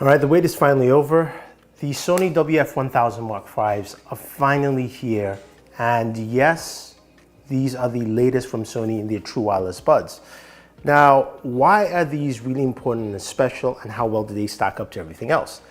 All right, the wait is finally over. The Sony WF-1000 are finally here. And yes, these are the latest from Sony in their true wireless buds. Now, why are these really important and special, and how well do they stack up to everything else?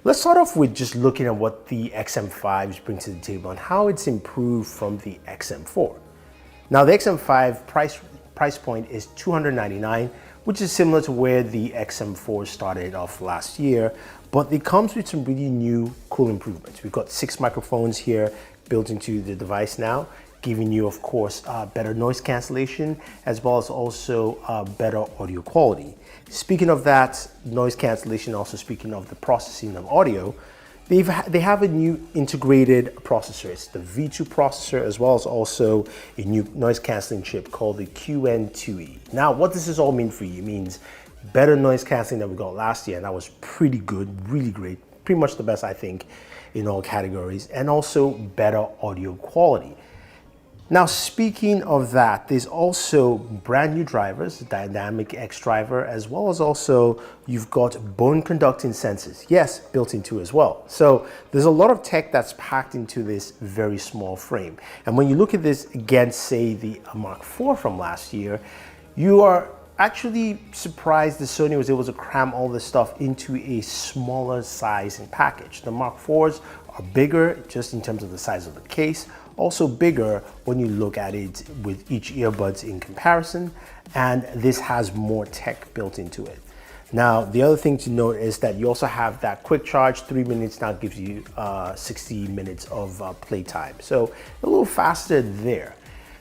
Let's start off with just looking at what the XM5s bring to the table and how it's improved from the XM4. Now, the XM5 price point is $299, which is similar to where the XM4 started off last year, but it comes with some really new cool improvements. We've got 6 microphones here built into the device now, giving you, of course, better noise cancellation, as well as also better audio quality. Speaking of that noise cancellation, also speaking of the processing of audio, they have a new integrated processor. It's the V2 processor, as well as also a new noise canceling chip called the QN2E. Now, what does this all mean for you? It means better noise canceling than we got last year, and that was pretty good, really great, pretty much the best, I think, in all categories, and also better audio quality. Now, speaking of that, there's also brand new drivers, Dynamic X driver, as well as also you've got bone conducting sensors, yes, built into as well. So there's a lot of tech that's packed into this very small frame. And when you look at this against, say, the Mark IV from last year, you are actually surprised that Sony was able to cram all this stuff into a smaller size and package. The Mark IVs are bigger just in terms of the size of the case, also bigger when you look at it with each earbuds in comparison, and this has more tech built into it. Now, the other thing to note is that you also have that quick charge. 3 minutes now gives you 60 minutes of playtime, so a little faster there.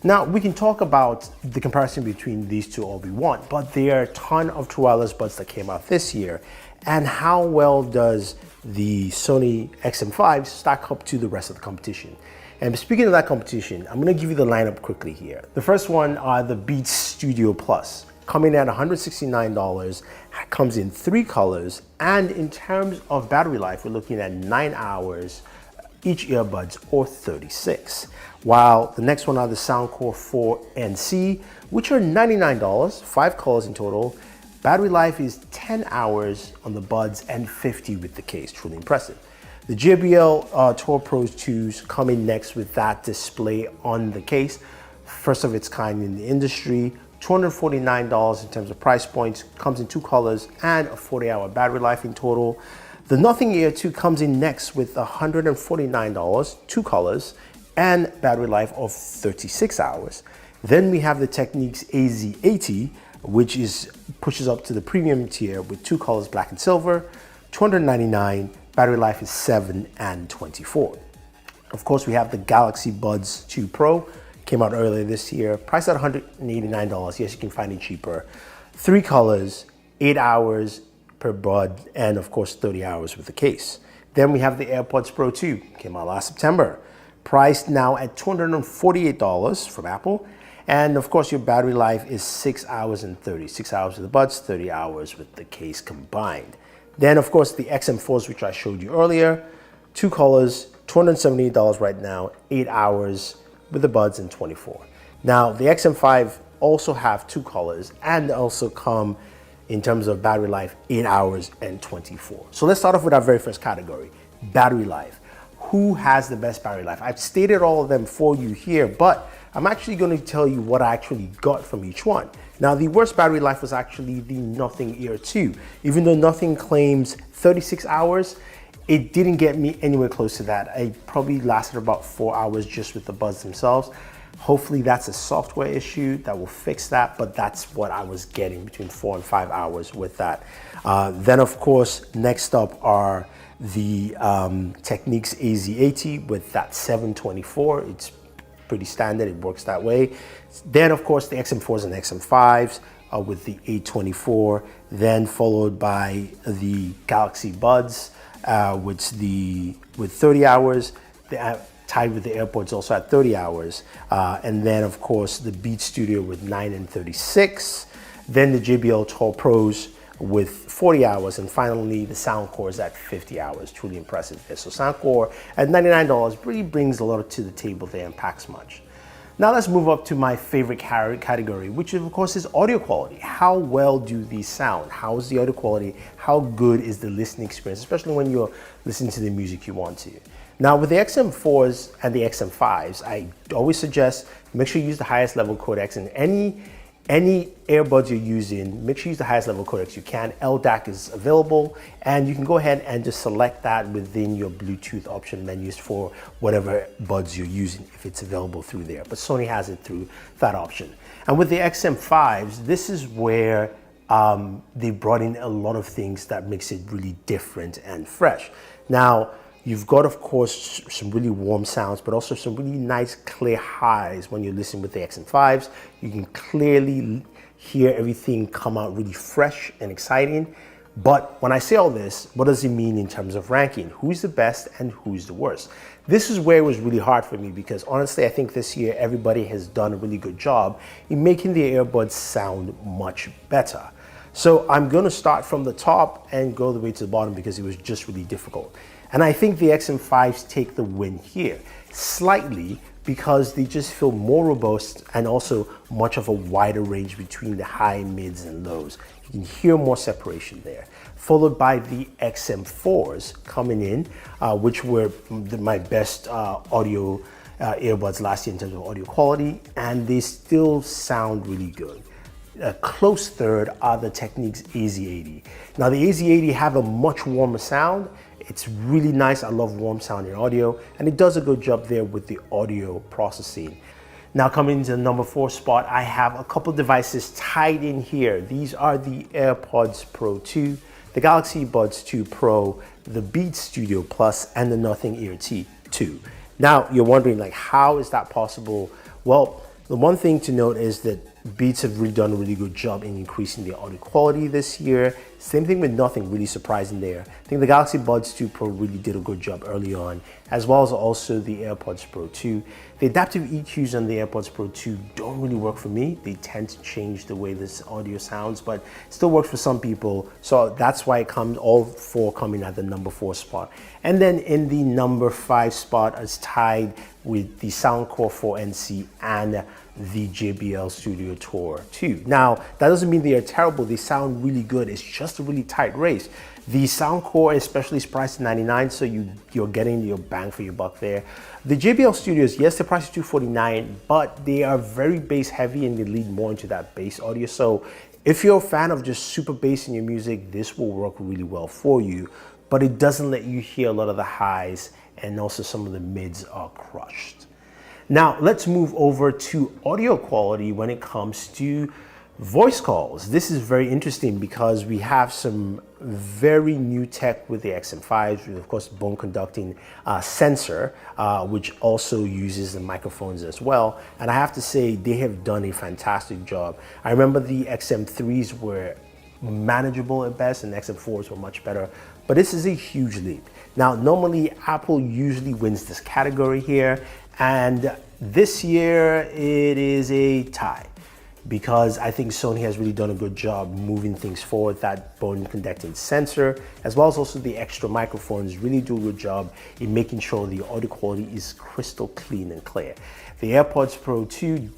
Now, we can talk about the comparison between these two all we want, but there are a ton of true wireless buds that came out this year, and how well does the Sony XM5 stack up to the rest of the competition? And speaking of that competition, I'm gonna give you the lineup quickly here. The first one are the Beats Studio Plus, coming at $169, comes in 3 colors, and in terms of battery life, we're looking at 9 hours, each earbuds, or 36. While the next one are the Soundcore 4 NC, which are $99, 5 colors in total. Battery life is 10 hours on the buds and 50 with the case, truly impressive. The JBL Tour Pros 2s come in next with that display on the case. First of its kind in the industry, $249 in terms of price points, comes in 2 colors and a 40-hour battery life in total. The Nothing Ear 2 comes in next with $149, 2 colors, and battery life of 36 hours. Then we have the Technics AZ80, which pushes up to the premium tier with 2 colors, black and silver, $299, battery life is 7 and 24. Of course, we have the Galaxy Buds 2 Pro, came out earlier this year, priced at $189. Yes, you can find it cheaper. 3 colors, 8 hours per bud, and of course 30 hours with the case. Then we have the AirPods Pro 2, came out last September, priced now at $248 from Apple. And of course, your battery life is 6 hours and 30. 6 hours with the buds, 30 hours with the case combined. Then of course, the XM4s, which I showed you earlier, 2 colors, $278 right now, 8 hours with the buds and 24. Now, the XM5 also have 2 colors and also come in terms of battery life, 8 hours and 24. So let's start off with our very first category, battery life. Who has the best battery life? I've stated all of them for you here, but I'm actually going to tell you what I actually got from each one. Now, the worst battery life was actually the Nothing Ear 2. Even though Nothing claims 36 hours, it didn't get me anywhere close to that. I probably lasted about 4 hours just with the buds themselves. Hopefully that's a software issue that will fix that, but that's what I was getting, between 4 and 5 hours with that. Then of course, next up are the Technics AZ80 with that 724. It's pretty standard, it works that way. Then of course the XM4s and XM5s with the 824, then followed by the Galaxy Buds with 30 hours, tied with the AirPods also at 30 hours. And then of course the Beats Studio with 9 and 36, then the JBL Tour Pros with 40 hours, and finally the Soundcore is at 50 hours. Truly impressive there. So Soundcore at $99 really brings a lot to the table there and packs much. Now let's move up to my favorite category, which of course is audio quality. How well do these sound? How is the audio quality? How good is the listening experience, especially when you're listening to the music you want to? Now with the XM4s and the XM5s, I always suggest make sure you use the highest level codecs, and any earbuds you're using, make sure you use the highest level codecs you can. LDAC is available, and you can go ahead and just select that within your Bluetooth option menus for whatever buds you're using, if it's available through there. But Sony has it through that option. And with the XM5s, this is where they brought in a lot of things that makes it really different and fresh. Now, you've got, of course, some really warm sounds, but also some really nice, clear highs when you listen with the XM5s. You can clearly hear everything come out really fresh and exciting. But when I say all this, what does it mean in terms of ranking? Who's the best and who's the worst? This is where it was really hard for me, because honestly, I think this year everybody has done a really good job in making the earbuds sound much better. So I'm going to start from the top and go the way to the bottom, because it was just really difficult. And I think the XM5s take the win here, slightly, because they just feel more robust and also much of a wider range between the high, mids, and lows. You can hear more separation there. Followed by the XM4s coming in, which were my best audio earbuds last year in terms of audio quality, and they still sound really good. A close third are the Technics AZ80. Now the AZ80 have a much warmer sound. It's really nice. I love warm sounding audio, and it does a good job there with the audio processing. Now coming into the number 4 spot, I have a couple devices tied in here. These are the AirPods Pro 2, the Galaxy Buds 2 Pro, the Beats Studio Plus, and the Nothing Ear T2. Now you're wondering, like, how is that possible? Well, the one thing to note is that Beats have really done a really good job in increasing the audio quality this year. Same thing with Nothing, really surprising there. I think the Galaxy Buds 2 Pro really did a good job early on, as well as also the AirPods Pro 2. The adaptive EQs on the AirPods Pro 2 don't really work for me. They tend to change the way this audio sounds, but it still works for some people. So that's why it comes, all 4 coming at the number 4 spot. And then in the number 5 spot is tied with the Soundcore 4NC and the JBL Studio Tour 2. Now, that doesn't mean they are terrible. They sound really good. It's just a really tight race. The Soundcore especially is priced at $99, so you're getting your bang for your buck there. The JBL Studios, yes, they're priced at $249, but they are very bass heavy and they lead more into that bass audio. So if you're a fan of just super bass in your music, this will work really well for you, but it doesn't let you hear a lot of the highs, and also some of the mids are crushed. Now let's move over to audio quality when it comes to voice calls. This is very interesting because we have some very new tech with the XM5s, with of course bone conducting sensor, which also uses the microphones as well. And I have to say, they have done a fantastic job. I remember the XM3s were manageable at best, and XM4s were much better, but this is a huge leap. Now, normally Apple usually wins this category here, and this year it is a tie, because I think Sony has really done a good job moving things forward. That bone conducting sensor, as well as also the extra microphones, really do a good job in making sure the audio quality is crystal clean and clear. The AirPods Pro 2,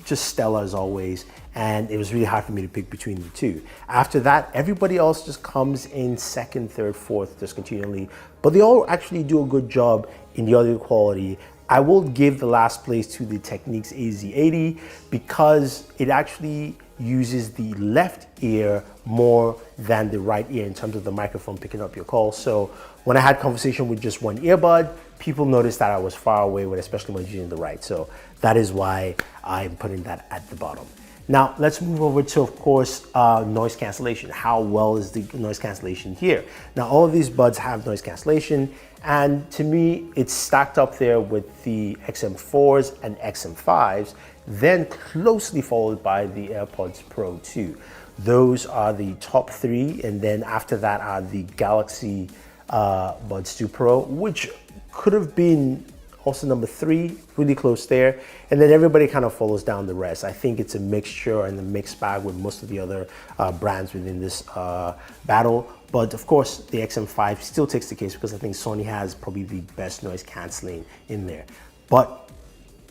just stellar as always, and it was really hard for me to pick between the two. After that, everybody else just comes in second, third, fourth, just continually, but they all actually do a good job in the audio quality. I will give the last place to the Technics AZ80 because it actually uses the left ear more than the right ear in terms of the microphone picking up your call. So when I had conversation with just one earbud, people noticed that I was far away, with especially when using the right. So that is why I'm putting that at the bottom. Now let's move over to, of course, noise cancellation. How well is the noise cancellation here? Now all of these buds have noise cancellation, and to me it's stacked up there with the XM4s and XM5s, then closely followed by the AirPods Pro 2. Those are the top 3, and then after that are the Galaxy Buds 2 Pro, which could have been also number 3, really close there. And then everybody kind of follows down the rest. I think it's a mixture and a mixed bag with most of the other brands within this battle. But of course, the XM5 still takes the case because I think Sony has probably the best noise canceling in there. But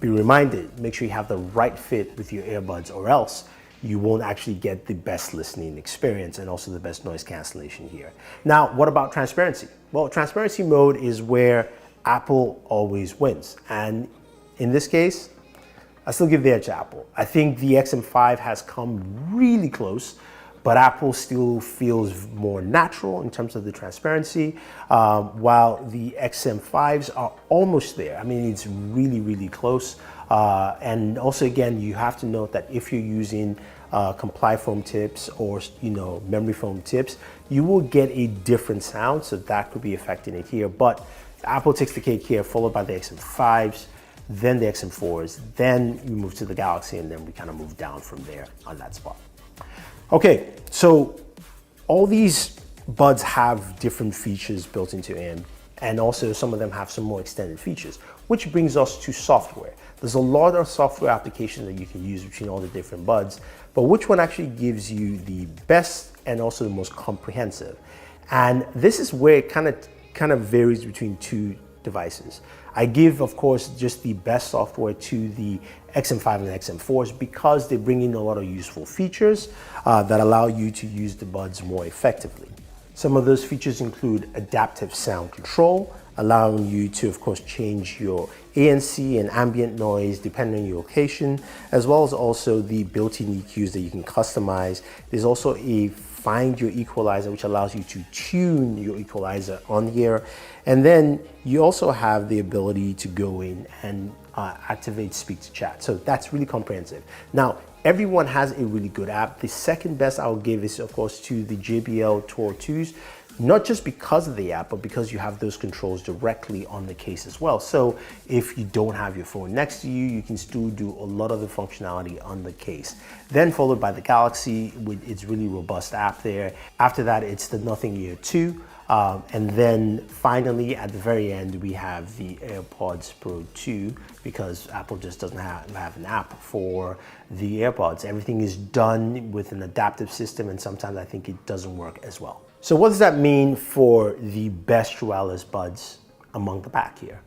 be reminded, make sure you have the right fit with your earbuds, or else you won't actually get the best listening experience and also the best noise cancellation here. Now, what about transparency? Well, transparency mode is where Apple always wins. And in this case, I still give the edge to Apple. I think the XM5 has come really close, but Apple still feels more natural in terms of the transparency, while the XM5s are almost there. I mean, it's really, really close. And also, again, you have to note that if you're using comply foam tips or memory foam tips, you will get a different sound, so that could be affecting it here. But Apple takes the cake here, followed by the XM5s, then the XM4s, then we move to the Galaxy, and then we kind of move down from there on that spot. Okay, so all these buds have different features built into them, and also some of them have some more extended features, which brings us to software. There's a lot of software applications that you can use between all the different buds, but which one actually gives you the best and also the most comprehensive? And this is where it kind of varies between two devices. I give, of course, just the best software to the XM5 and XM4s because they bring in a lot of useful features that allow you to use the buds more effectively. Some of those features include adaptive sound control, allowing you to, of course, change your ANC and ambient noise depending on your location, as well as also the built-in EQs that you can customize. There's also a Find Your Equalizer, which allows you to tune your equalizer on here. And then you also have the ability to go in and activate speak to chat. So that's really comprehensive. Now, everyone has a really good app. The second best I'll give is, of course, to the JBL Tour 2s. Not just because of the app, but because you have those controls directly on the case as well. So if you don't have your phone next to you, you can still do a lot of the functionality on the case. Then followed by the Galaxy with its really robust app there. After that, it's the Nothing Ear 2. And then finally, at the very end, we have the AirPods Pro 2, because Apple just doesn't have an app for the AirPods. Everything is done with an adaptive system, and sometimes I think it doesn't work as well. So what does that mean for the best true wireless buds among the pack here?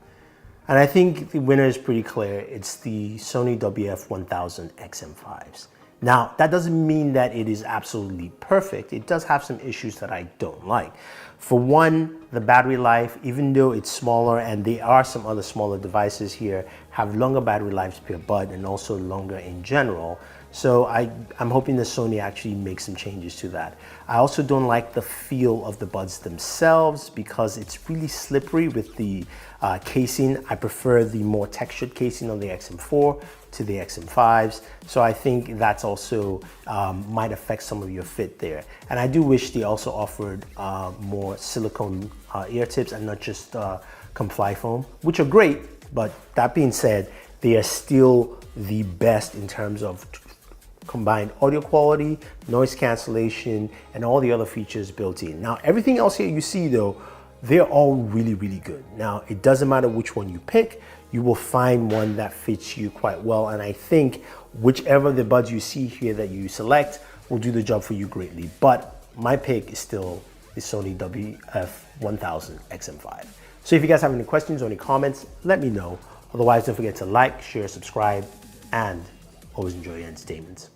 And I think the winner is pretty clear. It's the Sony WF-1000XM5s. Now, that doesn't mean that it is absolutely perfect. It does have some issues that I don't like. For one, the battery life, even though it's smaller, and there are some other smaller devices here, have longer battery lives per bud and also longer in general. So I'm hoping that Sony actually makes some changes to that. I also don't like the feel of the buds themselves because it's really slippery with the casing. I prefer the more textured casing on the XM4 to the XM5s. So I think that's also might affect some of your fit there. And I do wish they also offered more silicone ear tips and not just comply foam, which are great. But that being said, they are still the best in terms of combined audio quality, noise cancellation, and all the other features built in. Now, everything else here you see though, they're all really, really good. Now, it doesn't matter which one you pick, you will find one that fits you quite well. And I think whichever of the buds you see here that you select will do the job for you greatly. But my pick is still the Sony WF-1000XM5. So if you guys have any questions or any comments, let me know. Otherwise, don't forget to like, share, subscribe, and always enjoy your entertainment.